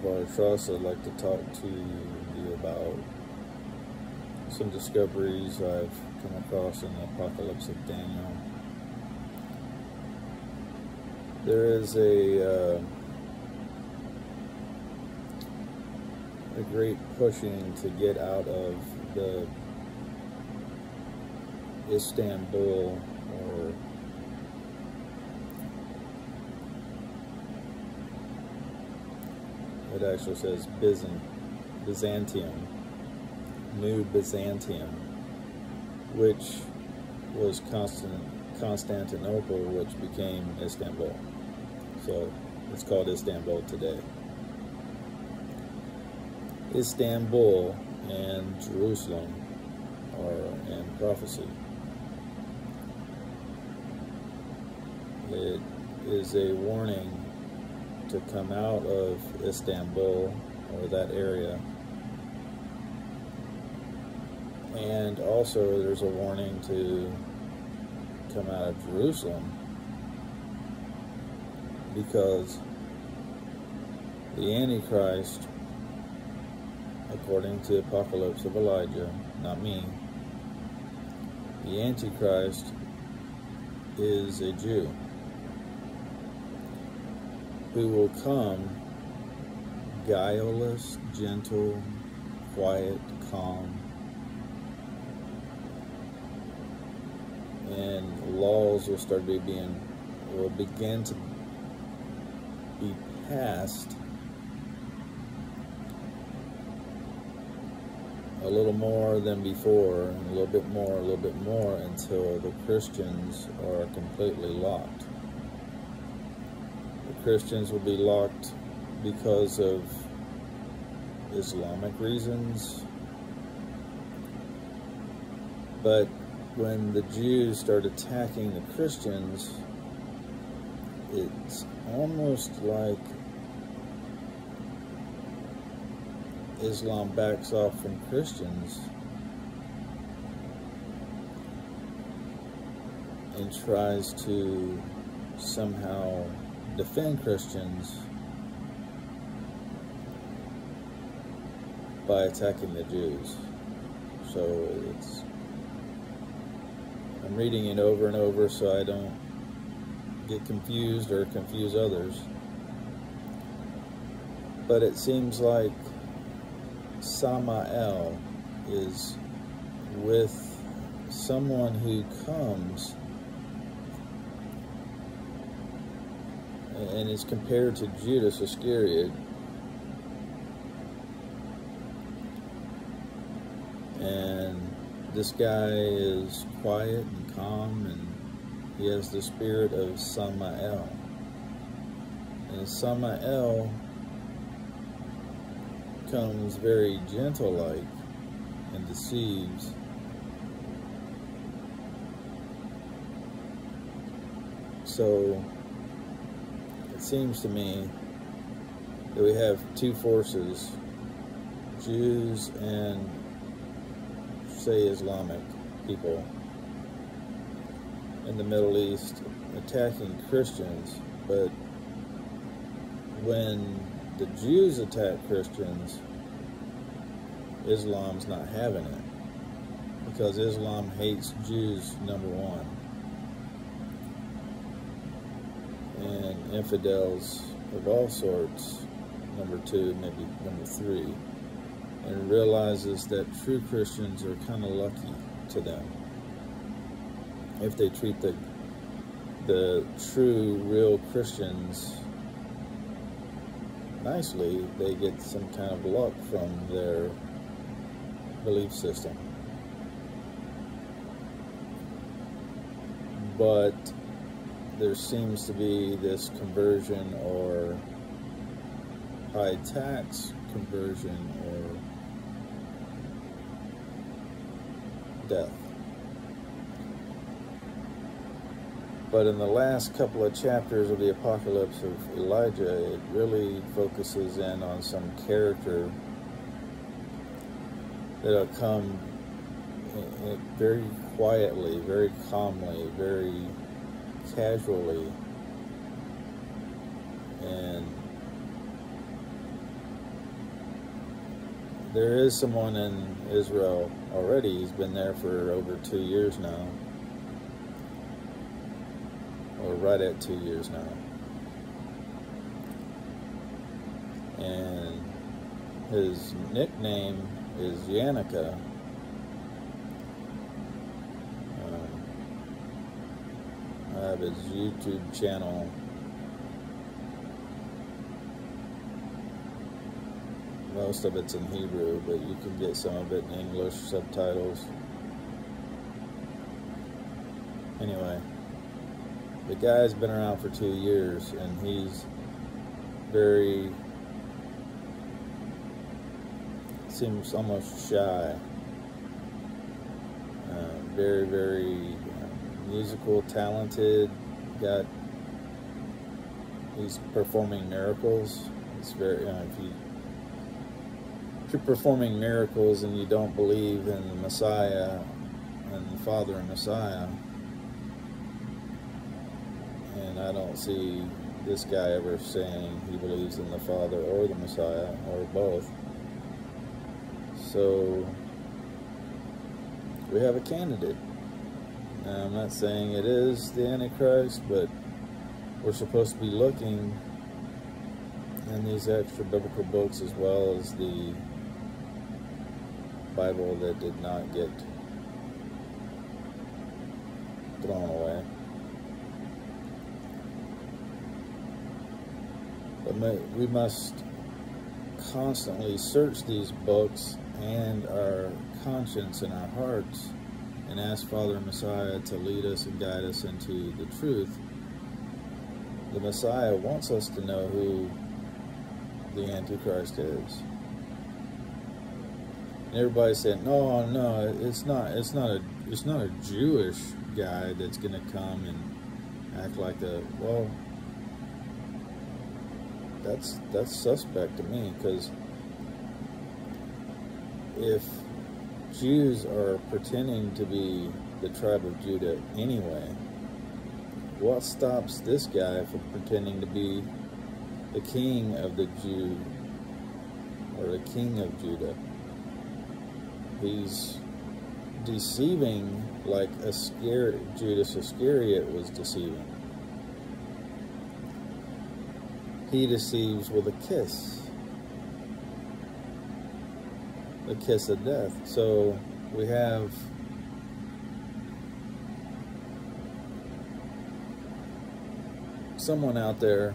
I'd like to talk to you about some discoveries I've come across in the Apocalypse of Daniel. There is a great pushing to get out of the Istanbul, or it actually says Byzantium, New Byzantium, which was Constantinople, which became Istanbul. So it's called Istanbul today. Istanbul and Jerusalem are in prophecy. It is a warning to come out of Istanbul, or that area, and also there's a warning to come out of Jerusalem, because the Antichrist, according to Apocalypse of Elijah, not me, the Antichrist is a Jew who will come guileless, gentle, quiet, calm, and laws will begin to be passed a little more than before, and a little bit more, until the Christians are completely locked. The Christians will be locked because of Islamic reasons, but when the Jews start attacking the Christians, it's almost like Islam backs off from Christians and tries to somehow defend Christians by attacking the Jews. So I'm reading it over and over so I don't get confused or confuse others. But it seems like Samael is with someone who comes and is compared to Judas Iscariot, and this guy is quiet and calm, and he has the spirit of Samael, and Samael comes very gentle-like and deceives. So it seems to me that we have two forces, Jews and, say, Islamic people in the Middle East attacking Christians. But when the Jews attack Christians, Islam's not having it, because Islam hates Jews, number one, and infidels of all sorts, number two, maybe number three, and realizes that true Christians are kind of lucky to them. If they treat the true, real Christians nicely, they get some kind of luck from their belief system. But there seems to be this conversion, or high tax conversion, or death. But in the last couple of chapters of the Apocalypse of Elijah, it really focuses in on some character that'll come very quietly, very calmly, very casually, and there is someone in Israel already. He's been there for over 2 years now, or right at 2 years now, and his nickname is Yanuka. I have his YouTube channel. Most of it's in Hebrew, but you can get some of it in English subtitles. Anyway, the guy's been around for 2 years, and he's very, seems almost shy. Very, very musical, talented. He's performing miracles. It's very, if you're performing miracles and you don't believe in the Messiah and the Father and Messiah, and I don't see this guy ever saying he believes in the Father or the Messiah or both. So we have a candidate. Now, I'm not saying it is the Antichrist, but we're supposed to be looking in these extra biblical books as well as the Bible that did not get thrown away. But we must constantly search these books and our conscience and our hearts and ask Father and Messiah to lead us and guide us into the truth. The Messiah wants us to know who the Antichrist is. And everybody's saying, no, it's not a Jewish guy that's going to come and act like a, well, that's suspect to me, because if Jews are pretending to be the tribe of Judah anyway, what stops this guy from pretending to be the king of the Jew, or the king of Judah? He's deceiving like Judas Iscariot was deceiving. He deceives with a kiss. The kiss of death. So we have someone out there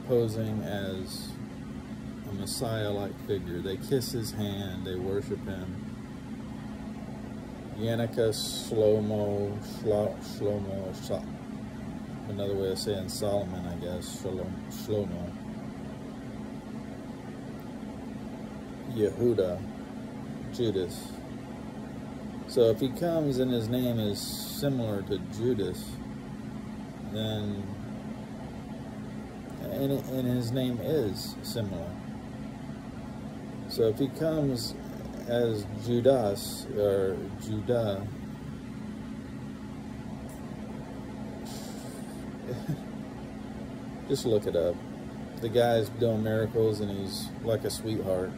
posing as a Messiah-like figure. They kiss his hand, they worship him. Yanuka, Shlomo, another way of saying Solomon, I guess, Shlomo. Yehuda, Judas. So if he comes and his name is similar to Judas, then, and his name is similar. So if he comes as Judas, or Judah, just look it up. The guy's doing miracles and he's like a sweetheart.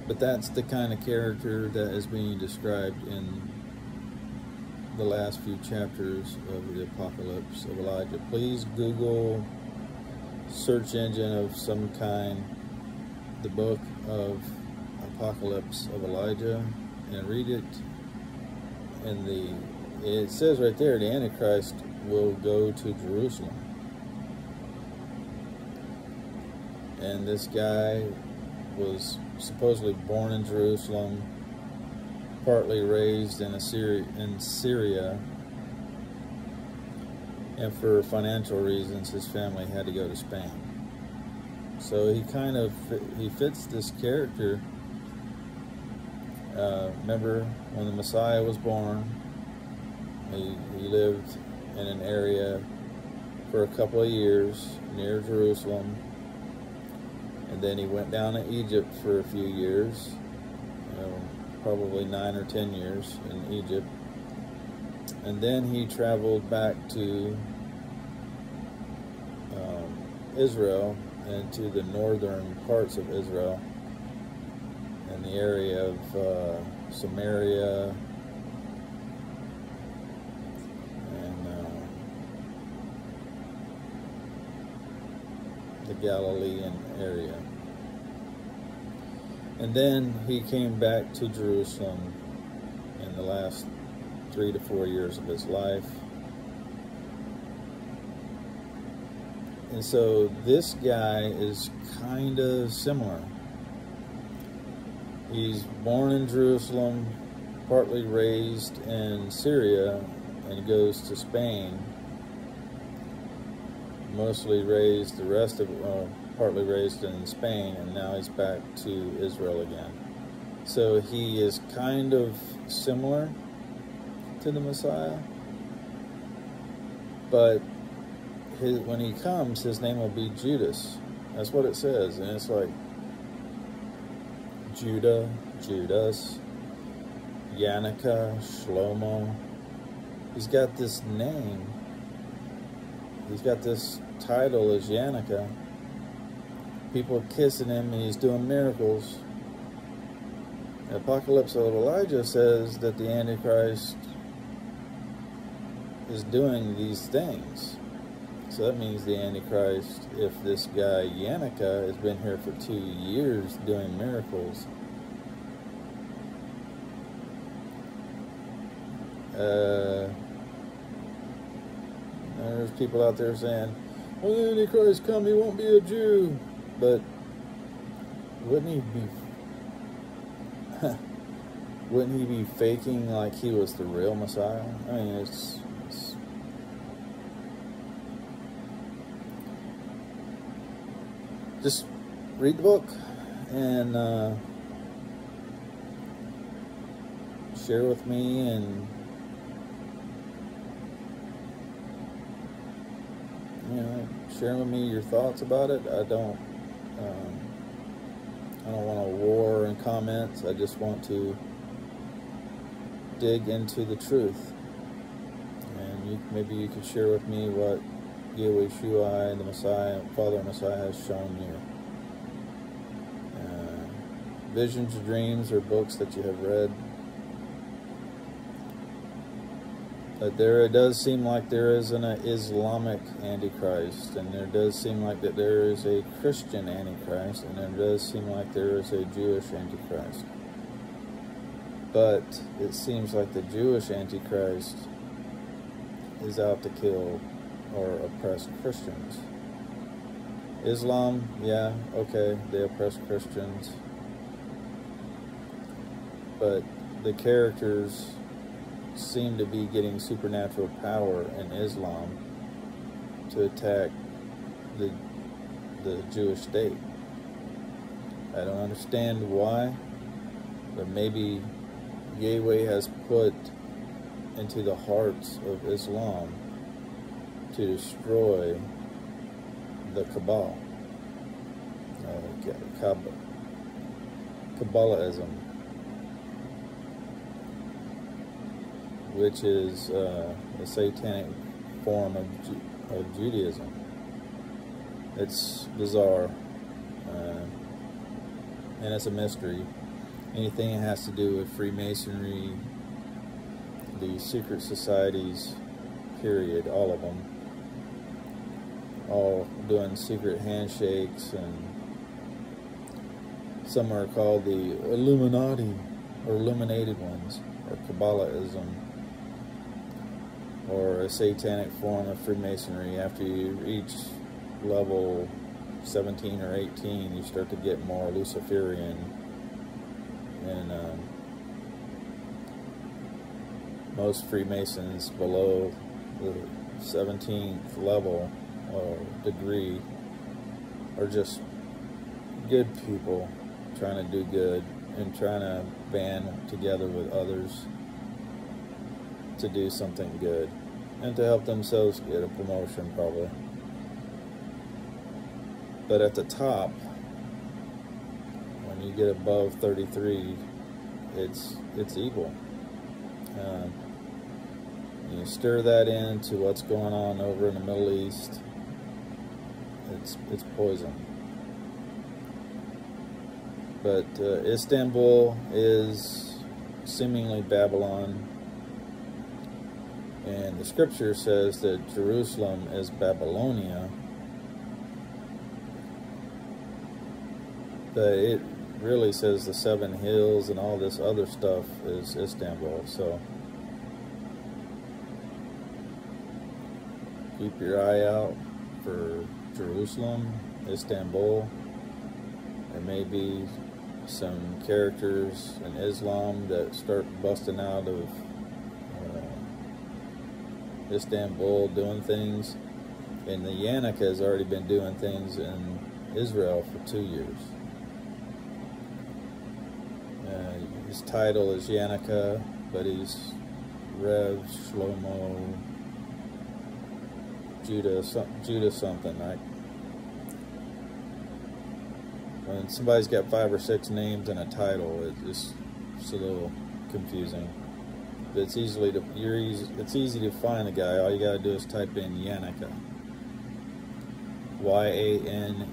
But that's the kind of character that is being described in the last few chapters of the Apocalypse of Elijah. Please Google, search engine of some kind, the book of Apocalypse of Elijah, and read it. And it says right there, the Antichrist will go to Jerusalem. And this guy was supposedly born in Jerusalem, partly raised in Syria, and for financial reasons his family had to go to Spain. So he fits this character. Remember when the Messiah was born, he lived in an area for a couple of years near Jerusalem. And then he went down to Egypt for a few years, probably 9 or 10 years in Egypt. And then he traveled back to Israel into the northern parts of Israel, in the area of Samaria and the Galilean area. And then he came back to Jerusalem in the last 3 to 4 years of his life. And so this guy is kind of similar. He's born in Jerusalem, partly raised in Syria, and goes to Spain. Mostly raised, the rest of partly raised in Spain, and now he's back to Israel again. So he is kind of similar to the Messiah, but when he comes, his name will be Judas. That's what it says. And it's like Judah, Judas, Yanuka, Shlomo. He's got this name. He's got this title as Yanuka. People are kissing him and he's doing miracles. The Apocalypse of Elijah says that the Antichrist is doing these things. So that means the Antichrist, if this guy Yanuka has been here for 2 years doing miracles, there's people out there saying, when the Antichrist come, he won't be a Jew. But wouldn't he be faking like he was the real Messiah? I mean, it's just read the book and share with me, and share with me your thoughts about it. I don't want a war in comments. I just want to dig into the truth, and maybe you could share with me what Yehweh, the Messiah, Father and Messiah, has shown you. Visions or dreams or books that you have read. But it does seem like there is an Islamic Antichrist, and there does seem like that there is a Christian Antichrist, and there does seem like there is a Jewish Antichrist. But it seems like the Jewish Antichrist is out to kill or oppress Christians. Islam, yeah, okay, they oppress Christians. But the characters seem to be getting supernatural power in Islam to attack the Jewish state. I don't understand why, but maybe Yehweh has put into the hearts of Islam to destroy the Cabal, Cabaalism, which is a satanic form of Judaism. It's bizarre, and it's a mystery. Anything that has to do with Freemasonry, the secret societies, period, all of them, all doing secret handshakes, and some are called the Illuminati, or Illuminated ones, or Cabaalism, or a satanic form of Freemasonry. After you reach level 17 or 18, you start to get more Luciferian, and most Freemasons below the 17th level or degree are just good people trying to do good and trying to band together with others to do something good and to help themselves get a promotion, probably. But at the top, when you get above 33, it's evil. You stir that into what's going on over in the Middle East, it's poison. But Istanbul is seemingly Babylon, and the scripture says that Jerusalem is Babylonia, but it really says the 7 hills and all this other stuff is Istanbul. So keep your eye out for Jerusalem, Istanbul. There may be some characters in Islam that start busting out of Istanbul doing things, and the Yanuka has already been doing things in Israel for 2 years. His title is Yanuka, but he's Rev Shlomo Judas something. When somebody's got 5 or 6 names and a title, it's a little confusing. But it's easy to find a guy. All you gotta do is type in Yanuka, Y-A-N-U-K-A,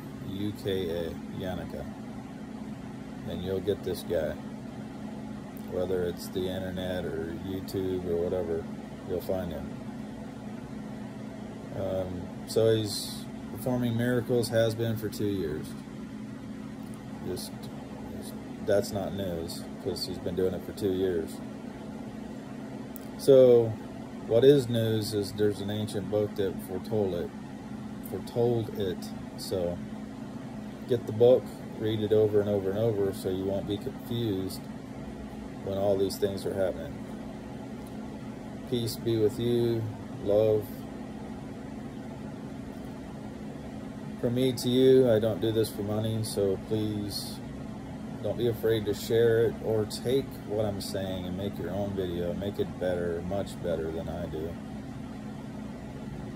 Yanuka, and you'll get this guy. Whether it's the internet or YouTube or whatever, you'll find him. So he's performing miracles, has been for 2 years. That's not news, because he's been doing it for 2 years. So what is news is there's an ancient book that foretold it. So get the book, read it over and over and over, so you won't be confused when all these things are happening. Peace be with you, love. From me to you, I don't do this for money, so please don't be afraid to share it or take what I'm saying and make your own video. Make it better, much better than I do.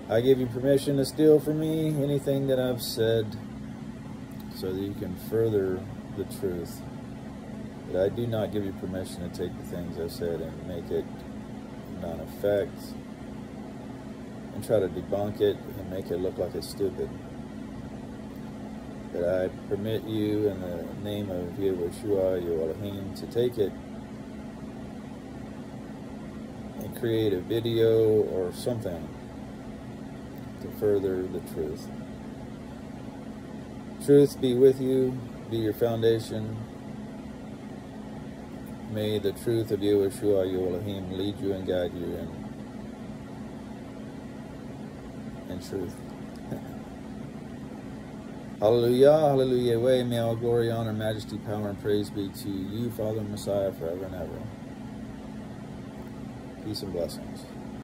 I give you permission to steal from me anything that I've said so that you can further the truth. But I do not give you permission to take the things I said and make it non-effect and try to debunk it and make it look like it's stupid. But I permit you in the name of Yehweh, Elohim, to take it and create a video or something to further the truth. Truth be with you, be your foundation. May the truth of Yehweh, Elohim, lead you and guide you in truth. Hallelujah, hallelujah, Yahweh, may all glory, honor, majesty, power, and praise be to you, Father and Messiah, forever and ever. Peace and blessings.